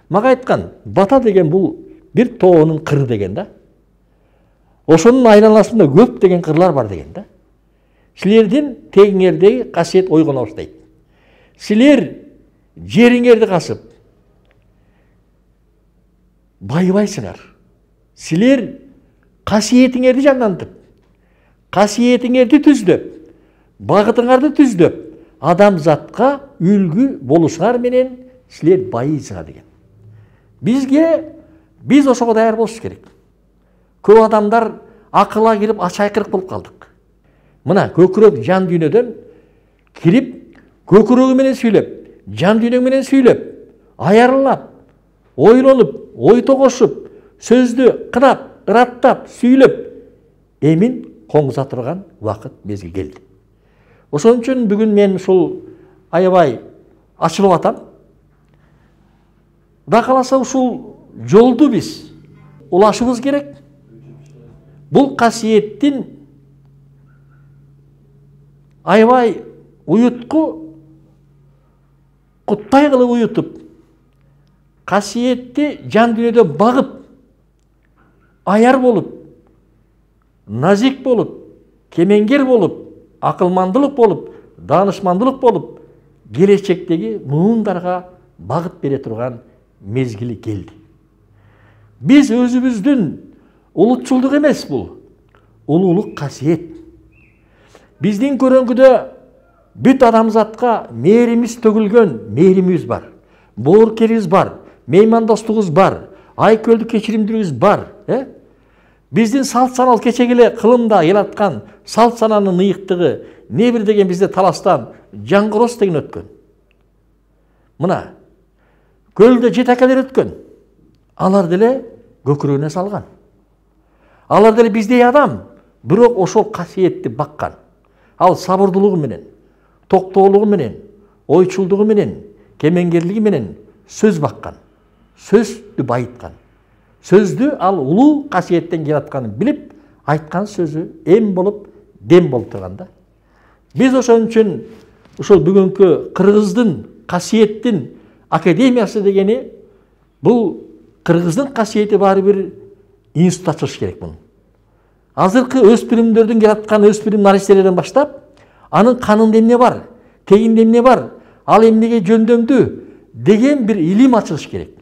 Мага айткан, бата деген бул бир тоонун кыры деген да. Ошонун айналасында көп деген кырлар бар деген да. Силердин тегиңердеги касиет ойгоно баштайт. Силер жериңерди касып байыбайсыңар. Силер касиетиңерди жандантып, касиетиңерди түздөп, багытыңарды түздөп, адамзатка үлгү болушуңар менен силер байыйсыңар деген. Биз ошого даяр болуш керек. Көп адамдар акылга кирип ачайкырык болуп калдык. Мына көкүрөк жан дүйнөдөн кирип, көкүрөгү менен сүйлөп, жан дүйнөң менен сүйлөп, аярылап, ойлонуп, ой тогошуп, сөздү кынап, ыраттап, сүйлөп, эмин коңгуза турган убакыт мезгил келди. Ошон үчүн бүгүн мен ушул аябай ачылып атам. Да каласа ушул жолду биз улашыбыз керек. Бул касиеттин аябай уютку куттай кылып уютуп, касиетти жан дүйнөдө багып, аяр болуп, назик болуп, кемеңгер болуп, акылмандылык болуп, даанышмандылык болуп, келечектеги муундарга багыт бере турган мезгили келди. Биз өзүбүздүн улутчулдук эмес бул, улуулук касиет. Биздин көрөңгүдө бүт адамзатка мээримиз төгүлгөн мээримибиз бар. Боорукерибиз бар, меймандостугубуз бар, айкөлдү кечиримдүүлүгүбүз бар. Биздин салт санал кечеги эле кылымда келаткан салт сананын ыйыктыгы не бир деген бизде таластан жаңгырос деген өткөн. Мына көлдө жетекелер өткөн. Алар деле көкүрөгүнө салган. Алар деле биздей адам, бирок ошол касиетти баккан. Ал сабырдуулугу менен, токтоолугу менен, ойчулдугу менен, кемеңгерлиги менен сөз баккан. Сөздү байыткан. Сөздү ал улуу касиеттен келатканын билип, айткан сөзү эм болуп, дем болуп турган да. Биз ошон үчүн ушул бүгүнкү кыргыздын касиеттин академиясы дегени бул кыргыздын касиети баары бир институт ачылыш керек мунун. Азыркы өспүрүмдөрдүн келаткан өспүрүм наристелерден баштап, анын канында эмне бар, тегинде эмне бар, ал эмнеге жөндөмдүү деген бир илим ачылыш керек.